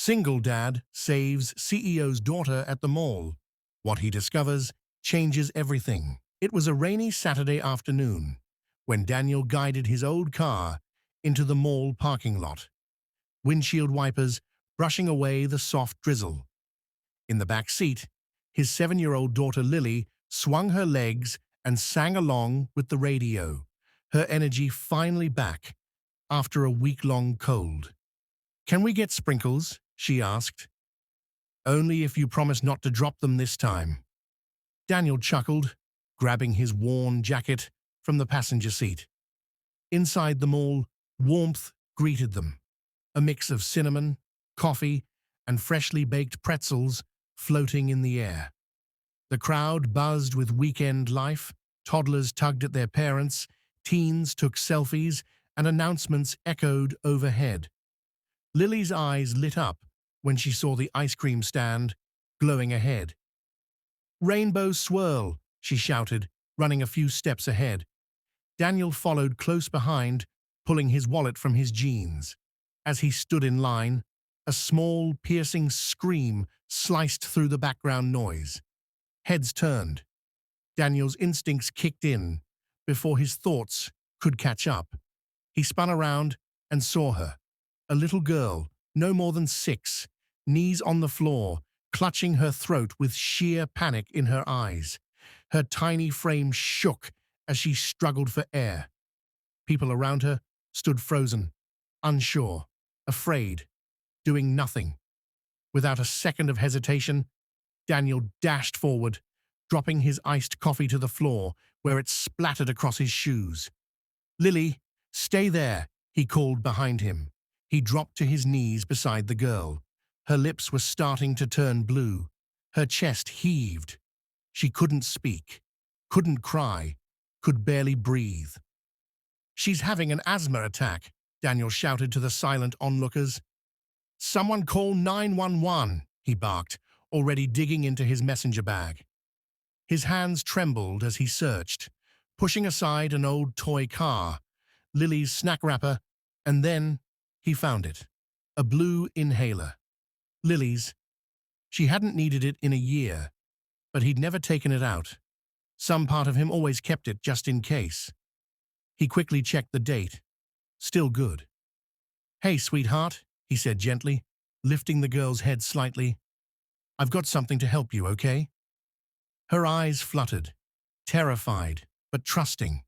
Single dad saves CEO's daughter at the mall. What he discovers changes everything. It was a rainy Saturday afternoon when Daniel guided his old car into the mall parking lot, windshield wipers brushing away the soft drizzle. In the back seat, his 7-year-old daughter Lily swung her legs and sang along with the radio, her energy finally back after a week-long cold. "Can we get sprinkles?" she asked. "Only if you promise not to drop them this time." Daniel chuckled, grabbing his worn jacket from the passenger seat. Inside the mall, warmth greeted them. A mix of cinnamon, coffee, and freshly baked pretzels floating in the air. The crowd buzzed with weekend life. Toddlers tugged at their parents, teens took selfies, and announcements echoed overhead. Lily's eyes lit up when she saw the ice cream stand glowing ahead. "Rainbow swirl," she shouted, running a few steps ahead. Daniel followed close behind, pulling his wallet from his jeans. As he stood in line, a small, piercing scream sliced through the background noise. Heads turned. Daniel's instincts kicked in before his thoughts could catch up. He spun around and saw her, a little girl, no more than 6, knees on the floor, clutching her throat with sheer panic in her eyes. Her tiny frame shook as she struggled for air. People around her stood frozen, unsure, afraid, doing nothing. Without a second of hesitation, Daniel dashed forward, dropping his iced coffee to the floor where it splattered across his shoes. "Lily, stay there," he called behind him. He dropped to his knees beside the girl. Her lips were starting to turn blue. Her chest heaved. She couldn't speak, couldn't cry, could barely breathe. "She's having an asthma attack," Daniel shouted to the silent onlookers. "Someone call 911, he barked, already digging into his messenger bag. His hands trembled as he searched, pushing aside an old toy car, Lily's snack wrapper, and then he found it. A blue inhaler. Lily's. She hadn't needed it in a year, but he'd never taken it out. Some part of him always kept it just in case. He quickly checked the date. Still good. "Hey, sweetheart," he said gently, lifting the girl's head slightly. "I've got something to help you, okay?" Her eyes fluttered, terrified but trusting.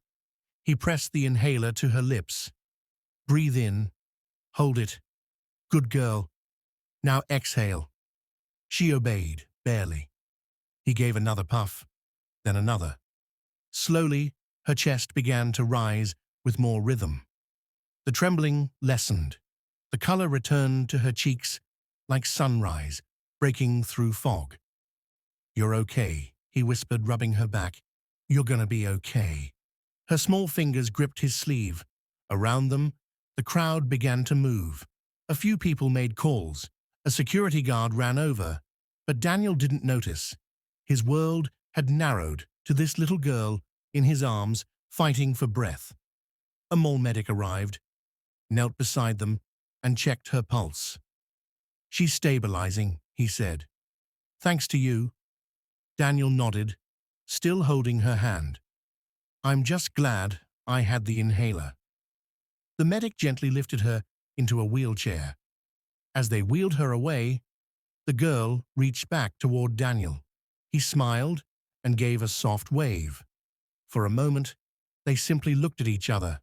He pressed the inhaler to her lips. "Breathe in. Hold it. Good girl. Now exhale." She obeyed, barely. He gave another puff, then another. Slowly, her chest began to rise with more rhythm. The trembling lessened. The color returned to her cheeks like sunrise breaking through fog. "You're okay," he whispered, rubbing her back. "You're gonna be okay." Her small fingers gripped his sleeve. Around them, the crowd began to move. A few people made calls. A security guard ran over, but Daniel didn't notice. His world had narrowed to this little girl in his arms, fighting for breath. A mall medic arrived, knelt beside them, and checked her pulse. "She's stabilizing," he said. "Thanks to you." Daniel nodded, still holding her hand. "I'm just glad I had the inhaler." The medic gently lifted her into a wheelchair. As they wheeled her away, the girl reached back toward Daniel. He smiled and gave a soft wave. For a moment, they simply looked at each other.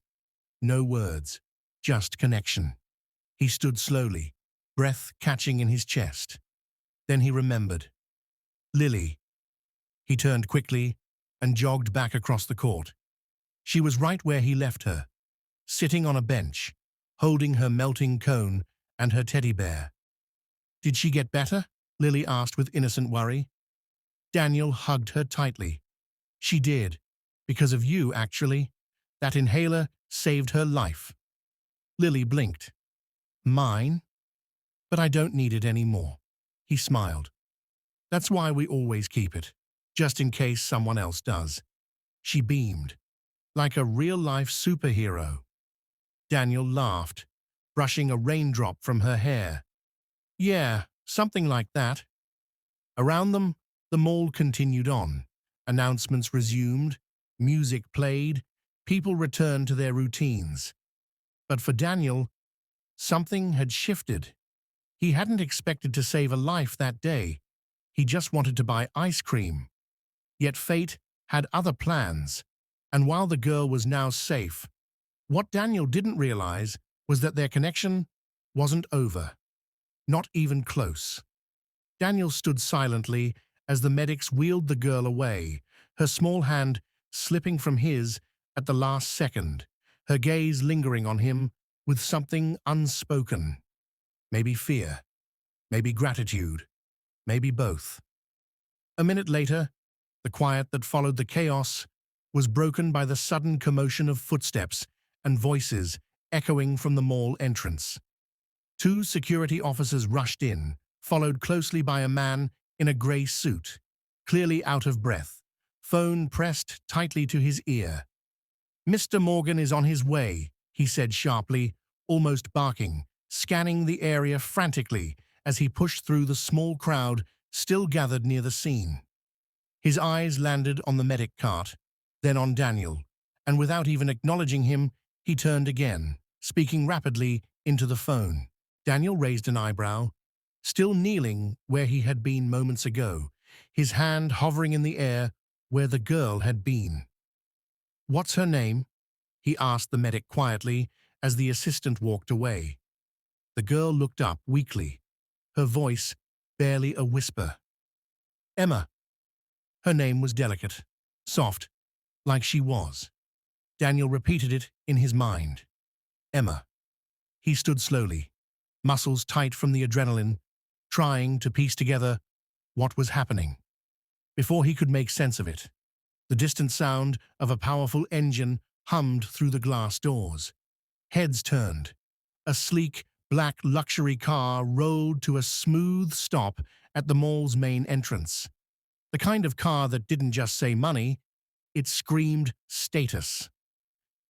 No words, just connection. He stood slowly, breath catching in his chest. Then he remembered. Lily. He turned quickly and jogged back across the court. She was right where he left her, sitting on a bench, holding her melting cone and her teddy bear. "Did she get better?" Lily asked with innocent worry. Daniel hugged her tightly. "She did. Because of you, actually. That inhaler saved her life." Lily blinked. "Mine? But I don't need it anymore." He smiled. "That's why we always keep it, just in case someone else does." She beamed, like a real-life superhero. Daniel laughed, brushing a raindrop from her hair. Yeah, something like that. Around them, the mall continued on. Announcements resumed, music played, people returned to their routines. But for Daniel, something had shifted. He hadn't expected to save a life that day. He just wanted to buy ice cream. Yet fate had other plans, and while the girl was now safe, what Daniel didn't realize was that their connection wasn't over, not even close. Daniel stood silently as the medics wheeled the girl away, her small hand slipping from his at the last second, her gaze lingering on him with something unspoken. Maybe fear, maybe gratitude, maybe both. A minute later, the quiet that followed the chaos was broken by the sudden commotion of footsteps and voices echoing from the mall entrance. Two security officers rushed in, followed closely by a man in a grey suit, clearly out of breath, phone pressed tightly to his ear. "Mr. Morgan is on his way," he said sharply, almost barking, scanning the area frantically as he pushed through the small crowd still gathered near the scene. His eyes landed on the medic cart, then on Daniel, and without even acknowledging him, he turned again, speaking rapidly into the phone. Daniel raised an eyebrow, still kneeling where he had been moments ago, his hand hovering in the air where the girl had been. "What's her name?" he asked the medic quietly as the assistant walked away. The girl looked up weakly, her voice barely a whisper. "Emma." Her name was delicate, soft, like she was. Daniel repeated it in his mind. Emma. He stood slowly, muscles tight from the adrenaline, trying to piece together what was happening. Before he could make sense of it, the distant sound of a powerful engine hummed through the glass doors. Heads turned. A sleek, black luxury car rolled to a smooth stop at the mall's main entrance. The kind of car that didn't just say money, it screamed status.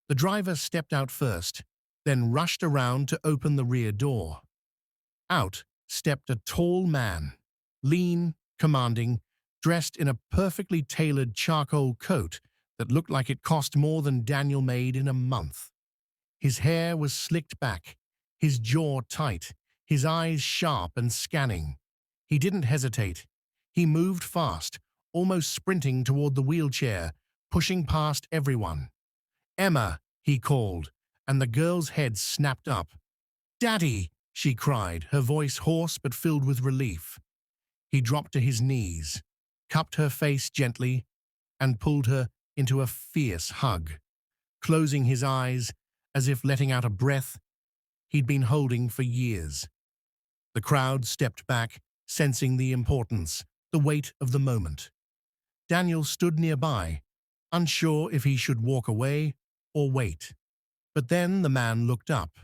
The driver stepped out first, then rushed around to open the rear door. Out stepped a tall man, lean, commanding, dressed in a perfectly tailored charcoal coat that looked like it cost more than Daniel made in a month. His hair was slicked back, his jaw tight, his eyes sharp and scanning. He didn't hesitate. He moved fast, almost sprinting toward the wheelchair, pushing past everyone. "Emma," he called, and the girl's head snapped up. "Daddy!" she cried, her voice hoarse but filled with relief. He dropped to his knees, cupped her face gently, and pulled her into a fierce hug, closing his eyes as if letting out a breath he'd been holding for years. The crowd stepped back, sensing the importance, the weight of the moment. Daniel stood nearby, unsure if he should walk away or wait. But then the man looked up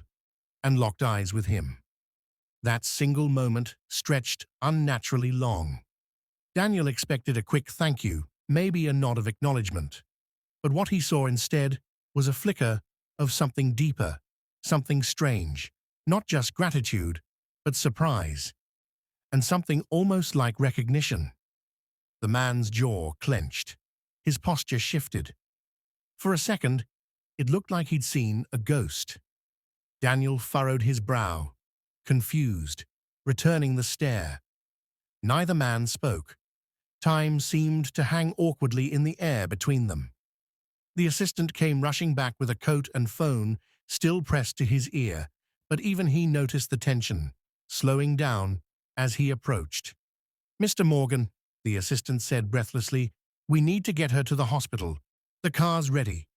and locked eyes with him. That single moment stretched unnaturally long. Daniel expected a quick thank you, maybe a nod of acknowledgement. But what he saw instead was a flicker of something deeper, something strange, not just gratitude, but surprise, and something almost like recognition. The man's jaw clenched. His posture shifted. For a second, it looked like he'd seen a ghost. Daniel furrowed his brow, confused, returning the stare. Neither man spoke. Time seemed to hang awkwardly in the air between them. The assistant came rushing back with a coat and phone still pressed to his ear, but even he noticed the tension, slowing down as he approached. "Mr. Morgan," the assistant said breathlessly, "we need to get her to the hospital. The car's ready."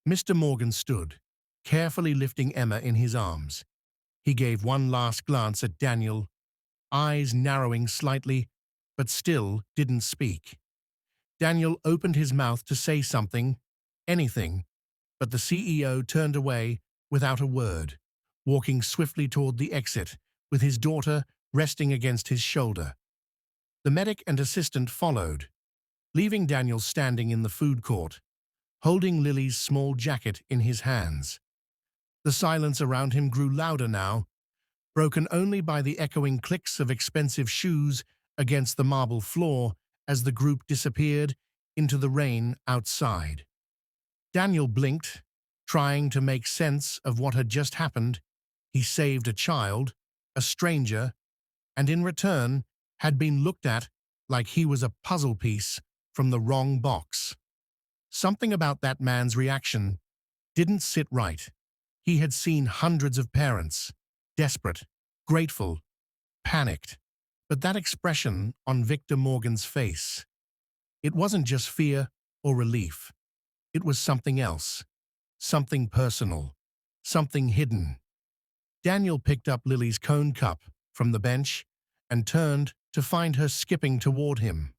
Mr. Morgan stood, carefully lifting Emma in his arms. He gave one last glance at Daniel, eyes narrowing slightly, but still didn't speak. Daniel opened his mouth to say something, anything, but the CEO turned away without a word, walking swiftly toward the exit, with his daughter resting against his shoulder. The medic and assistant followed, leaving Daniel standing in the food court, holding Lily's small jacket in his hands. The silence around him grew louder now, broken only by the echoing clicks of expensive shoes against the marble floor as the group disappeared into the rain outside. Daniel blinked, trying to make sense of what had just happened. He saved a child, a stranger, and in return had been looked at like he was a puzzle piece from the wrong box. Something about that man's reaction didn't sit right. He had seen hundreds of parents, desperate, grateful, panicked. But that expression on Victor Morgan's face, it wasn't just fear or relief. It was something else, something personal, something hidden. Daniel picked up Lily's cone cup from the bench and turned to find her skipping toward him.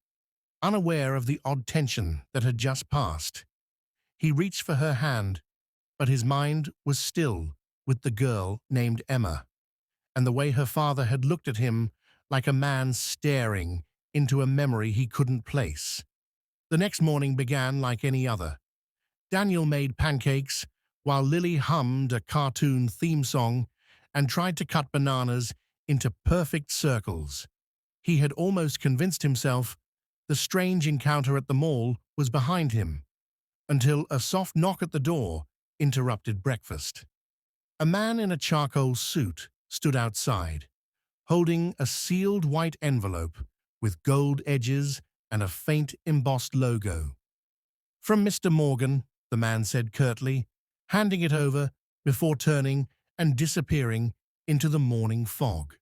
Unaware of the odd tension that had just passed, he reached for her hand, but his mind was still with the girl named Emma, and the way her father had looked at him like a man staring into a memory he couldn't place. The next morning began like any other. Daniel made pancakes while Lily hummed a cartoon theme song and tried to cut bananas into perfect circles. He had almost convinced himself the strange encounter at the mall was behind him, until a soft knock at the door interrupted breakfast. A man in a charcoal suit stood outside, holding a sealed white envelope with gold edges and a faint embossed logo. "From Mr. Morgan," the man said curtly, handing it over before turning and disappearing into the morning fog.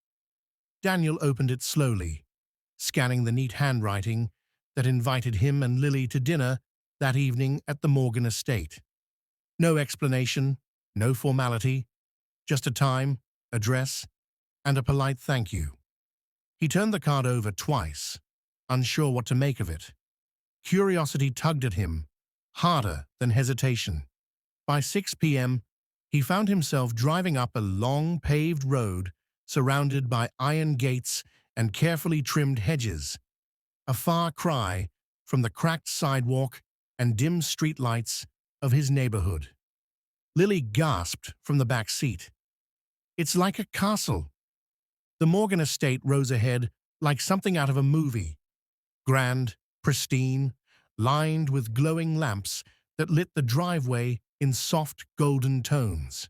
Daniel opened it slowly, scanning the neat handwriting that invited him and Lily to dinner that evening at the Morgan estate. No explanation, no formality, just a time, address, and a polite thank you. He turned the card over twice, unsure what to make of it. Curiosity tugged at him, harder than hesitation. By 6 p.m., he found himself driving up a long paved road surrounded by iron gates and carefully trimmed hedges, a far cry from the cracked sidewalk and dim streetlights of his neighborhood. Lily gasped from the back seat. "It's like a castle." The Morgan estate rose ahead like something out of a movie, grand, pristine, lined with glowing lamps that lit the driveway in soft golden tones.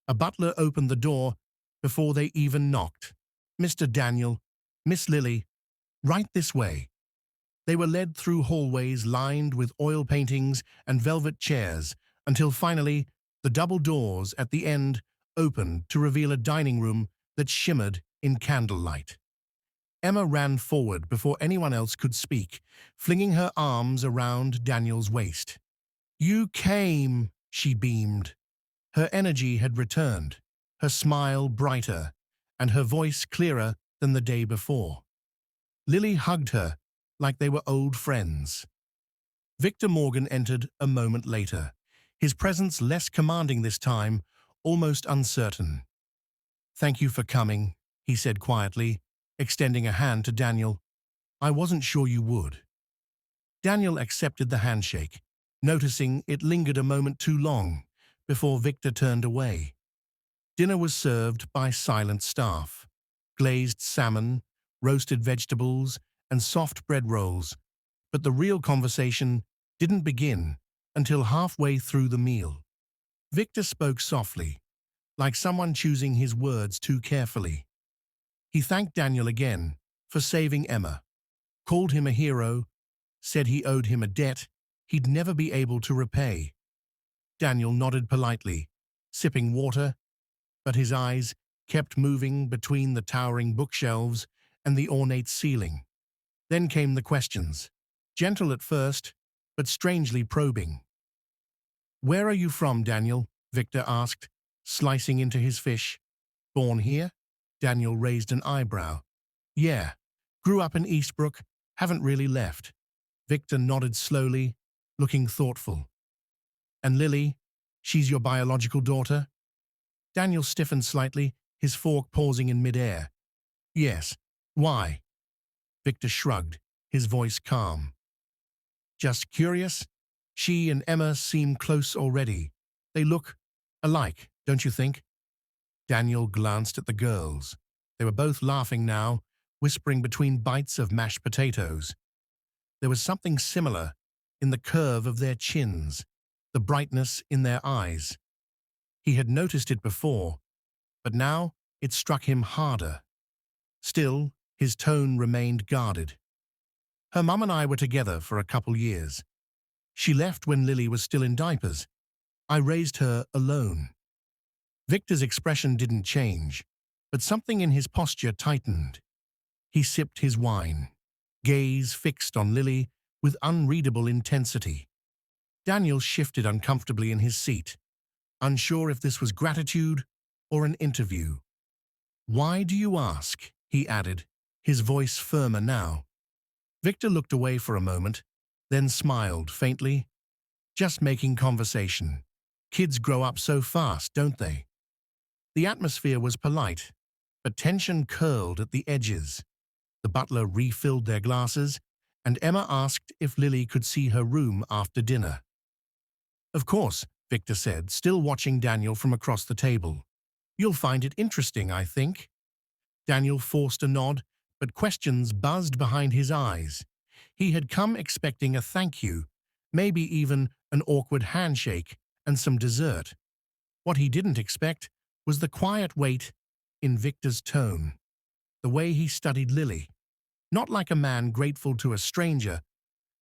A butler opened the door before they even knocked. "Mr. Daniel, Miss Lily, right this way." They were led through hallways lined with oil paintings and velvet chairs until finally the double doors at the end opened to reveal a dining room that shimmered in candlelight. Emma ran forward before anyone else could speak, flinging her arms around Daniel's waist. "You came," she beamed. Her energy had returned, her smile brighter, and her voice clearer than the day before. Lily hugged her like they were old friends. Victor Morgan entered a moment later, his presence less commanding this time, almost uncertain. "Thank you for coming," he said quietly, extending a hand to Daniel. "I wasn't sure you would." Daniel accepted the handshake, noticing it lingered a moment too long before Victor turned away. Dinner was served by silent staff. Glazed salmon, roasted vegetables, and soft bread rolls, but the real conversation didn't begin until halfway through the meal. Victor spoke softly, like someone choosing his words too carefully. He thanked Daniel again for saving Emma, called him a hero, said he owed him a debt he'd never be able to repay. Daniel nodded politely, sipping water, but his eyes kept moving between the towering bookshelves and the ornate ceiling. Then came the questions, gentle at first, but strangely probing. "Where are you from, Daniel?" Victor asked, slicing into his fish. "Born here?" Daniel raised an eyebrow. "Yeah, grew up in Eastbrook, haven't really left." Victor nodded slowly, looking thoughtful. "And Lily, she's your biological daughter?" Daniel stiffened slightly, his fork pausing in midair. "Yes. Why?" Victor shrugged, his voice calm. "Just curious. She and Emma seem close already. They look alike, don't you think?" Daniel glanced at the girls. They were both laughing now, whispering between bites of mashed potatoes. There was something similar in the curve of their chins, the brightness in their eyes. He had noticed it before, but now it struck him harder. Still, his tone remained guarded. Her mum and I were together for a couple years. She left when Lily was still in diapers. I raised her alone. Victor's expression didn't change, but something in his posture tightened. He sipped his wine, gaze fixed on Lily with unreadable intensity. Daniel shifted uncomfortably in his seat, unsure if this was gratitude or an interview. "Why do you ask?" he added, his voice firmer now. Victor looked away for a moment, then smiled faintly. "Just making conversation. Kids grow up so fast, don't they?" The atmosphere was polite, but tension curled at the edges. The butler refilled their glasses, and Emma asked if Lily could see her room after dinner. "Of course," Victor said, still watching Daniel from across the table. "You'll find it interesting, I think." Daniel forced a nod, but questions buzzed behind his eyes. He had come expecting a thank you, maybe even an awkward handshake and some dessert. What he didn't expect was the quiet weight in Victor's tone, the way he studied Lily, not like a man grateful to a stranger,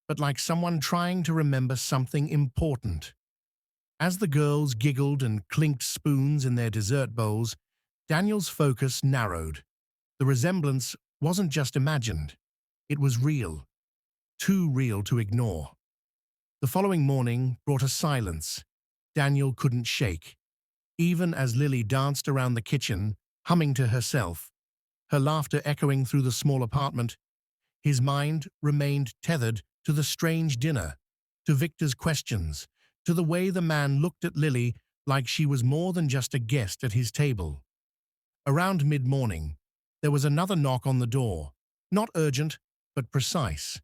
but like someone trying to remember something important. As the girls giggled and clinked spoons in their dessert bowls, Daniel's focus narrowed. The resemblance wasn't just imagined, it was real, too real to ignore. The following morning brought a silence Daniel couldn't shake, even as Lily danced around the kitchen, humming to herself, her laughter echoing through the small apartment. His mind remained tethered to the strange dinner, to Victor's questions, to the way the man looked at Lily like she was more than just a guest at his table. Around mid-morning, there was another knock on the door, not urgent, but precise.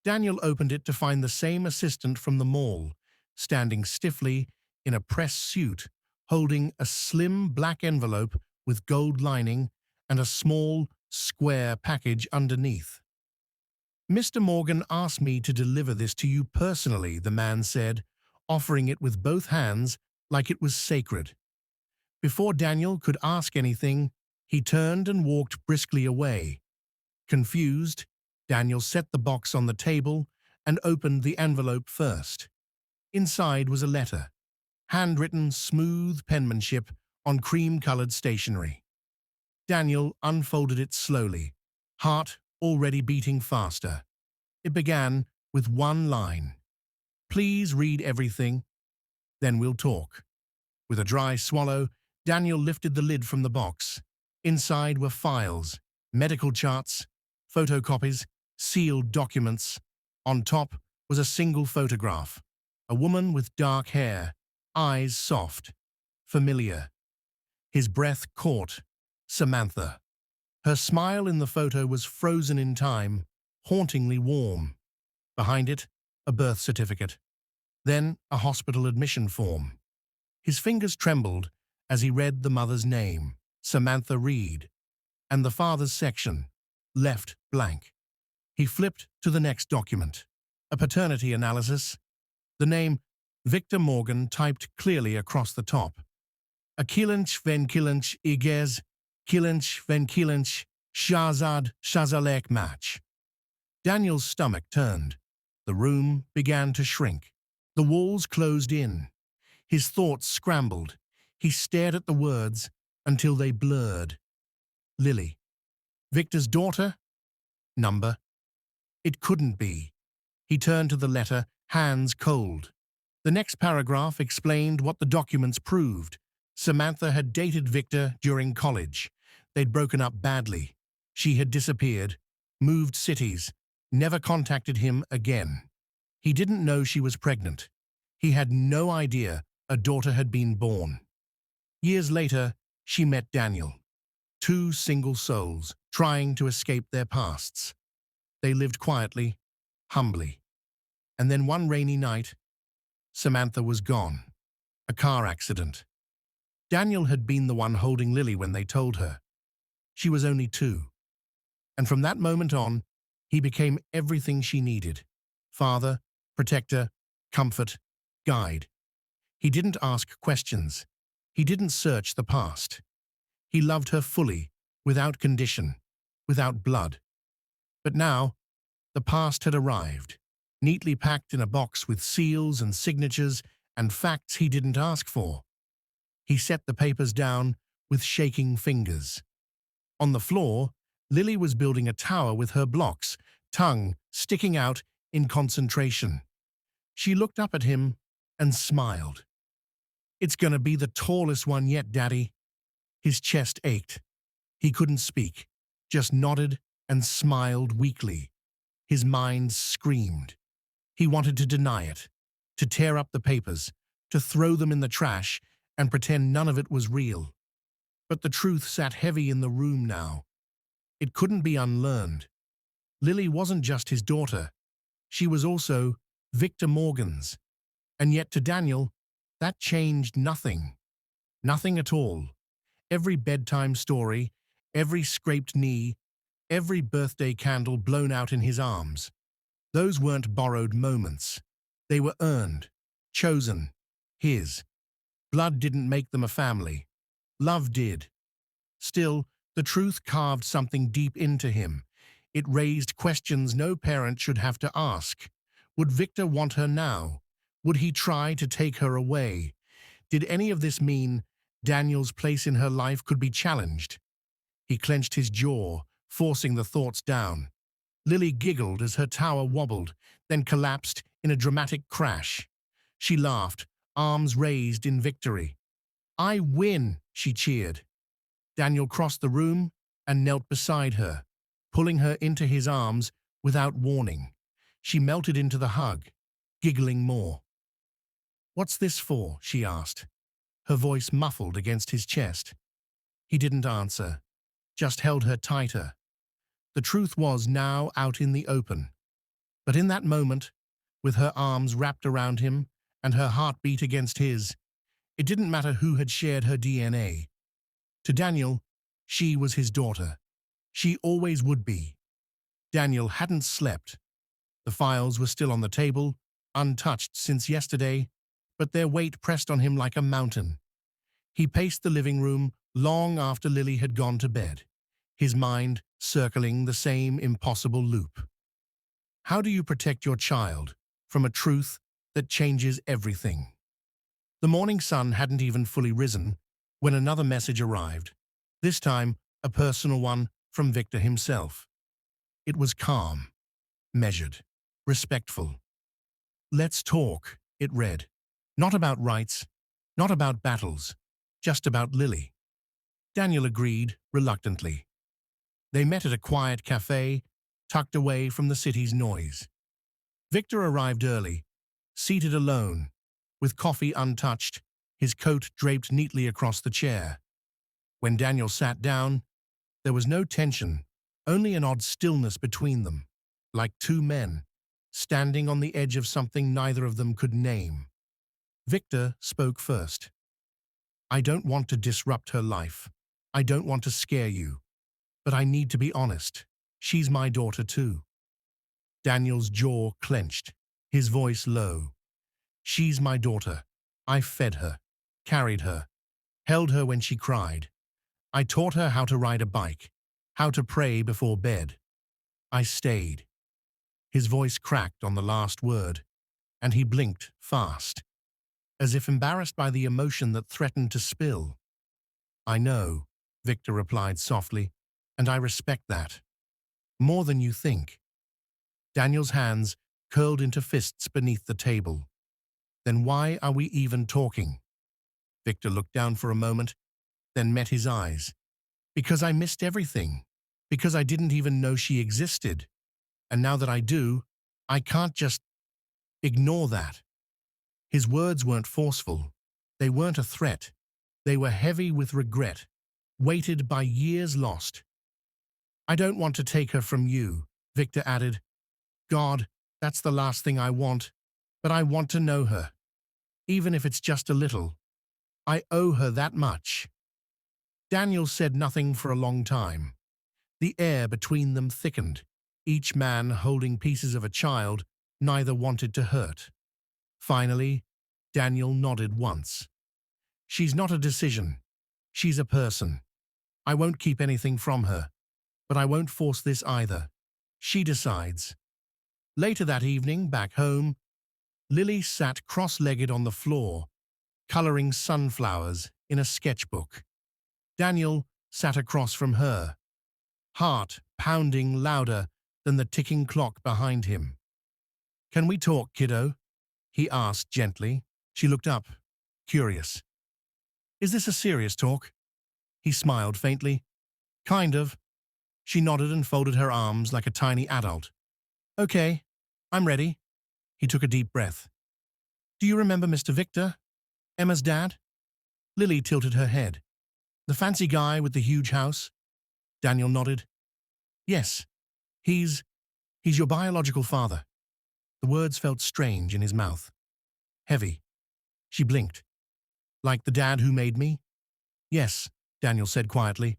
Daniel opened it to find the same assistant from the mall, standing stiffly in a press suit, holding a slim black envelope with gold lining and a small, square package underneath. "Mr. Morgan asked me to deliver this to you personally," the man said, offering it with both hands like it was sacred. Before Daniel could ask anything, he turned and walked briskly away. Confused, Daniel set the box on the table and opened the envelope first. Inside was a letter, handwritten smooth penmanship on cream-colored stationery. Daniel unfolded it slowly, heart already beating faster. It began with one line: "Please read everything, then we'll talk." With a dry swallow, Daniel lifted the lid from the box. Inside were files, medical charts, photocopies, sealed documents. On top was a single photograph, a woman with dark hair, eyes soft, familiar. His breath caught. Samantha. Her smile in the photo was frozen in time, hauntingly warm. Behind it, a birth certificate. Then a hospital admission form. His fingers trembled as he read the mother's name, Samantha Reed, and the father's section, left blank. He flipped to the next document, a paternity analysis. The name, Victor Morgan, typed clearly across the top. A kilinch ven kilinch igez, kilinch ven kilinch, Shahzad Shazalek match. Daniel's stomach turned. The room began to shrink. The walls closed in. His thoughts scrambled. He stared at the words until they blurred. Lily. Victor's daughter? Number? It couldn't be. He turned to the letter, hands cold. The next paragraph explained what the documents proved. Samantha had dated Victor during college. They'd broken up badly. She had disappeared, moved cities, never contacted him again. He didn't know she was pregnant. He had no idea a daughter had been born. Years later, she met Daniel. Two single souls trying to escape their pasts. They lived quietly, humbly. And then one rainy night, Samantha was gone. A car accident. Daniel had been the one holding Lily when they told her. She was only 2. And from that moment on, he became everything she needed. Father, protector, comfort, guide. He didn't ask questions. He didn't search the past. He loved her fully, without condition, without blood. But now, the past had arrived, neatly packed in a box with seals and signatures and facts he didn't ask for. He set the papers down with shaking fingers. On the floor, Lily was building a tower with her blocks, tongue sticking out in concentration. She looked up at him and smiled. "It's gonna be the tallest one yet, Daddy." His chest ached. He couldn't speak, just nodded and smiled weakly. His mind screamed. He wanted to deny it, to tear up the papers, to throw them in the trash and pretend none of it was real. But the truth sat heavy in the room now. It couldn't be unlearned. Lily wasn't just his daughter. She was also Victor Morgan's. And yet to Daniel, that changed nothing. Nothing at all. Every bedtime story, every scraped knee, every birthday candle blown out in his arms. Those weren't borrowed moments. They were earned, chosen, his. Blood didn't make them a family. Love did. Still, the truth carved something deep into him. It raised questions no parent should have to ask. Would Victor want her now? Would he try to take her away? Did any of this mean Daniel's place in her life could be challenged? He clenched his jaw, forcing the thoughts down. Lily giggled as her tower wobbled, then collapsed in a dramatic crash. She laughed, arms raised in victory. "I win," she cheered. Daniel crossed the room and knelt beside her, pulling her into his arms without warning. She melted into the hug, giggling more. "What's this for?" she asked, her voice muffled against his chest. He didn't answer, just held her tighter. The truth was now out in the open. But in that moment, with her arms wrapped around him and her heartbeat against his, it didn't matter who had shared her DNA. To Daniel, she was his daughter. She always would be. Daniel hadn't slept. The files were still on the table, untouched since yesterday, but their weight pressed on him like a mountain. He paced the living room long after Lily had gone to bed, his mind circling the same impossible loop. How do you protect your child from a truth that changes everything? The morning sun hadn't even fully risen when another message arrived, this time a personal one from Victor himself. It was calm, measured, respectful. "Let's talk," it read. Not about rights, not about battles, just about Lily. Daniel agreed, reluctantly. They met at a quiet cafe, tucked away from the city's noise. Victor arrived early, seated alone, with coffee untouched, his coat draped neatly across the chair. When Daniel sat down, there was no tension, only an odd stillness between them, like two men, standing on the edge of something neither of them could name. Victor spoke first. "I don't want to disrupt her life. I don't want to scare you. But I need to be honest. She's my daughter too." Daniel's jaw clenched, his voice low. "She's my daughter. I fed her, carried her, held her when she cried. I taught her how to ride a bike, how to pray before bed. I stayed." His voice cracked on the last word, and he blinked fast, as if embarrassed by the emotion that threatened to spill. "I know," Victor replied softly, "and I respect that. More than you think." Daniel's hands curled into fists beneath the table. "Then why are we even talking?" Victor looked down for a moment, then met his eyes. "Because I missed everything. Because I didn't even know she existed. And now that I do, I can't just ignore that." His words weren't forceful. They weren't a threat. They were heavy with regret, weighted by years lost. "I don't want to take her from you," Victor added. "God, that's the last thing I want. But I want to know her. Even if it's just a little." I owe her that much." Daniel said nothing for a long time. The air between them thickened, each man holding pieces of a child neither wanted to hurt. Finally, Daniel nodded once. "She's not a decision. She's a person. I won't keep anything from her, but I won't force this either. She decides." Later that evening, back home, Lily sat cross-legged on the floor, coloring sunflowers in a sketchbook. Daniel sat across from her, heart pounding louder than the ticking clock behind him. "Can we talk, kiddo?" he asked gently. She looked up, curious. "Is this a serious talk?" He smiled faintly. "Kind of." She nodded and folded her arms like a tiny adult. "Okay, I'm ready." He took a deep breath. "Do you remember Mr. Victor, Emma's dad?" Lily tilted her head. "The fancy guy with the huge house?" Daniel nodded. "Yes, he's your biological father." The words felt strange in his mouth. Heavy. She blinked. "Like the dad who made me?" "Yes," Daniel said quietly.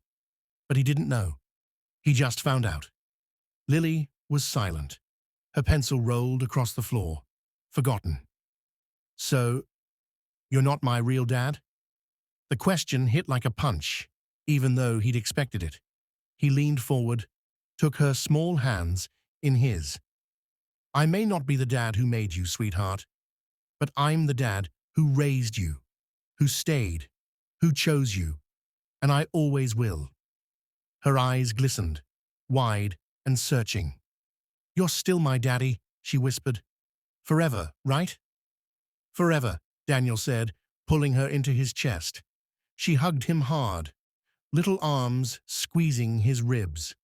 But he didn't know. He just found out. Lily was silent. Her pencil rolled across the floor. Forgotten. "So, you're not my real dad?" The question hit like a punch, even though he'd expected it. He leaned forward, took her small hands in his. "I may not be the dad who made you, sweetheart, but I'm the dad who raised you, who stayed, who chose you, and I always will." Her eyes glistened, wide and searching. "You're still my daddy," she whispered. "Forever, right?" "Forever," Daniel said, pulling her into his chest. She hugged him hard, little arms squeezing his ribs.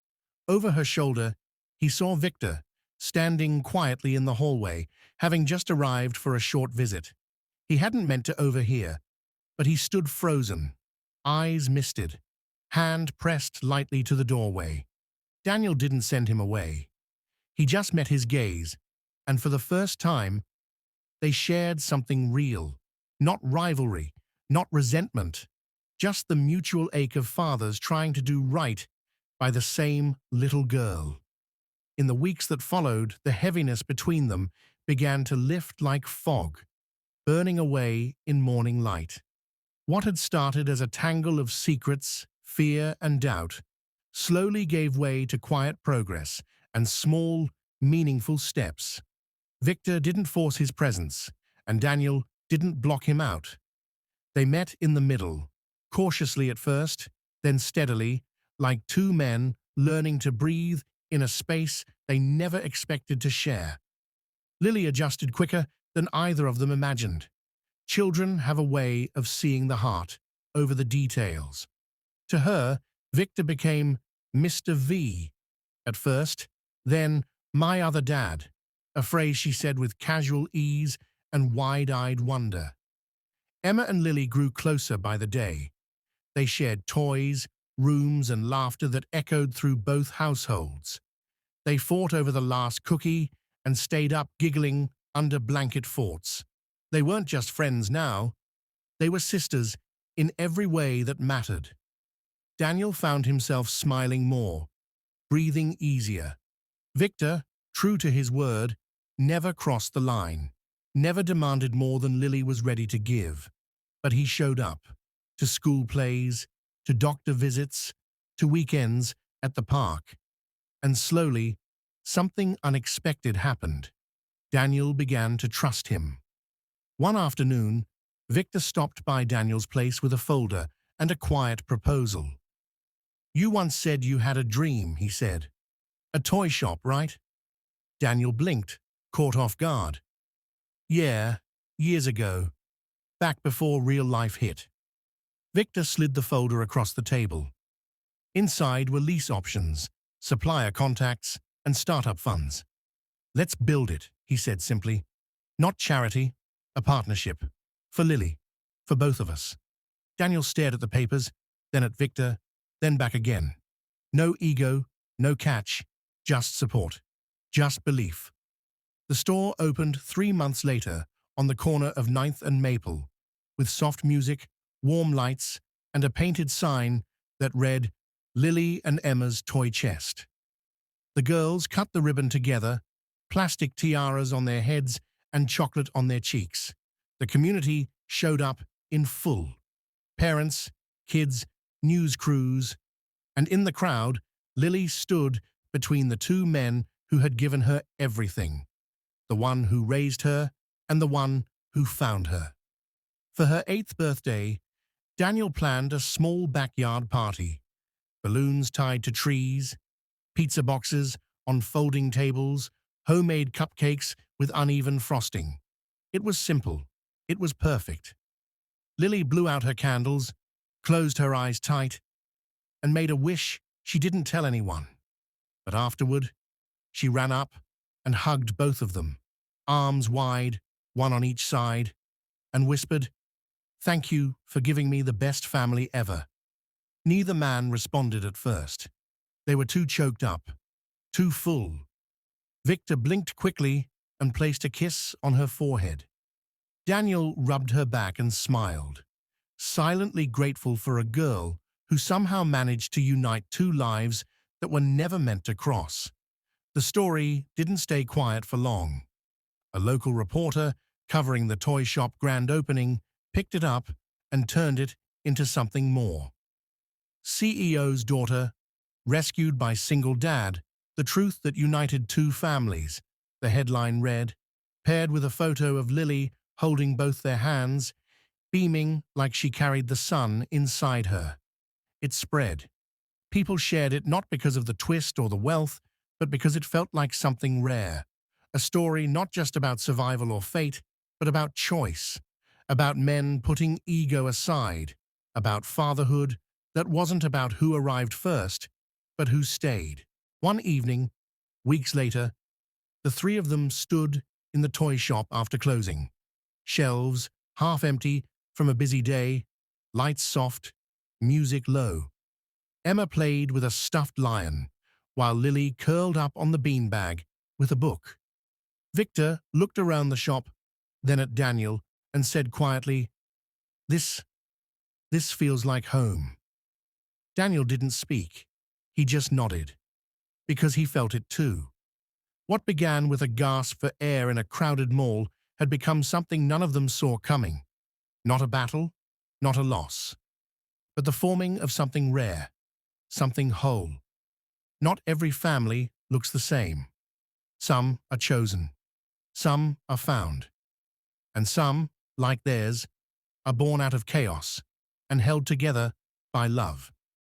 Over her shoulder, he saw Victor, standing quietly in the hallway, having just arrived for a short visit. He hadn't meant to overhear, but he stood frozen, eyes misted, hand pressed lightly to the doorway. Daniel didn't send him away. He just met his gaze, and for the first time, they shared something real. Not rivalry, not resentment, just the mutual ache of fathers trying to do right by the same little girl. In the weeks that followed, the heaviness between them began to lift like fog, burning away in morning light. What had started as a tangle of secrets, fear, and doubt slowly gave way to quiet progress and small, meaningful steps. Victor didn't force his presence, and Daniel didn't block him out. They met in the middle, cautiously at first, then steadily, like two men learning to breathe in a space they never expected to share. Lily adjusted quicker than either of them imagined. Children have a way of seeing the heart over the details. To her, Victor became Mr. V at first, then my other dad, a phrase she said with casual ease and wide-eyed wonder. Emma and Lily grew closer by the day. They shared toys, rooms, and laughter that echoed through both households. They fought over the last cookie and stayed up giggling under blanket forts. They weren't just friends now. They were sisters in every way that mattered. Daniel found himself smiling more, breathing easier. Victor, true to his word, never crossed the line, never demanded more than Lily was ready to give. But he showed up, to school plays, to doctor visits, to weekends at the park. And slowly, something unexpected happened. Daniel began to trust him. One afternoon, Victor stopped by Daniel's place with a folder and a quiet proposal. "You once said you had a dream," he said. "A toy shop, right?" Daniel blinked, caught off guard. "Yeah, years ago, back before real life hit." Victor slid the folder across the table. Inside were lease options, supplier contacts, and startup funds. "Let's build it," he said simply. "Not charity, a partnership. For Lily, for both of us." Daniel stared at the papers, then at Victor, then back again. No ego, no catch, just support, just belief. The store opened 3 months later on the corner of 9th and Maple, with soft music, warm lights, and a painted sign that read, "Lily and Emma's Toy Chest." The girls cut the ribbon together, plastic tiaras on their heads and chocolate on their cheeks. The community showed up in full. Parents, kids, news crews, and in the crowd, Lily stood between the two men who had given her everything, the one who raised her and the one who found her. For her 8th birthday, Daniel planned a small backyard party, balloons tied to trees, pizza boxes on folding tables, homemade cupcakes with uneven frosting. It was simple. It was perfect. Lily blew out her candles, closed her eyes tight, and made a wish she didn't tell anyone. But afterward, she ran up and hugged both of them, arms wide, one on each side, and whispered, "Thank you for giving me the best family ever." Neither man responded at first. They were too choked up, too full. Victor blinked quickly and placed a kiss on her forehead. Daniel rubbed her back and smiled, silently grateful for a girl who somehow managed to unite two lives that were never meant to cross. The story didn't stay quiet for long. A local reporter covering the toy shop grand opening picked it up and turned it into something more. CEO's daughter, rescued by single dad, the truth that united two families, the headline read, paired with a photo of Lily holding both their hands, beaming like she carried the sun inside her. It spread. People shared it not because of the twist or the wealth, but because it felt like something rare. A story not just about survival or fate, but about choice, about men putting ego aside, about fatherhood that wasn't about who arrived first, but who stayed. One evening, weeks later, the three of them stood in the toy shop after closing. Shelves, half empty from a busy day, lights soft, music low. Emma played with a stuffed lion, while Lily curled up on the beanbag with a book. Victor looked around the shop, then at Daniel, and said quietly, This feels like home." Daniel didn't speak. He just nodded, because he felt it too. What began with a gasp for air in a crowded mall had become something none of them saw coming. Not a battle, not a loss, but the forming of something rare, something whole. Not every family looks the same. Some are chosen, some are found, and some, like theirs, are born out of chaos and held together by love.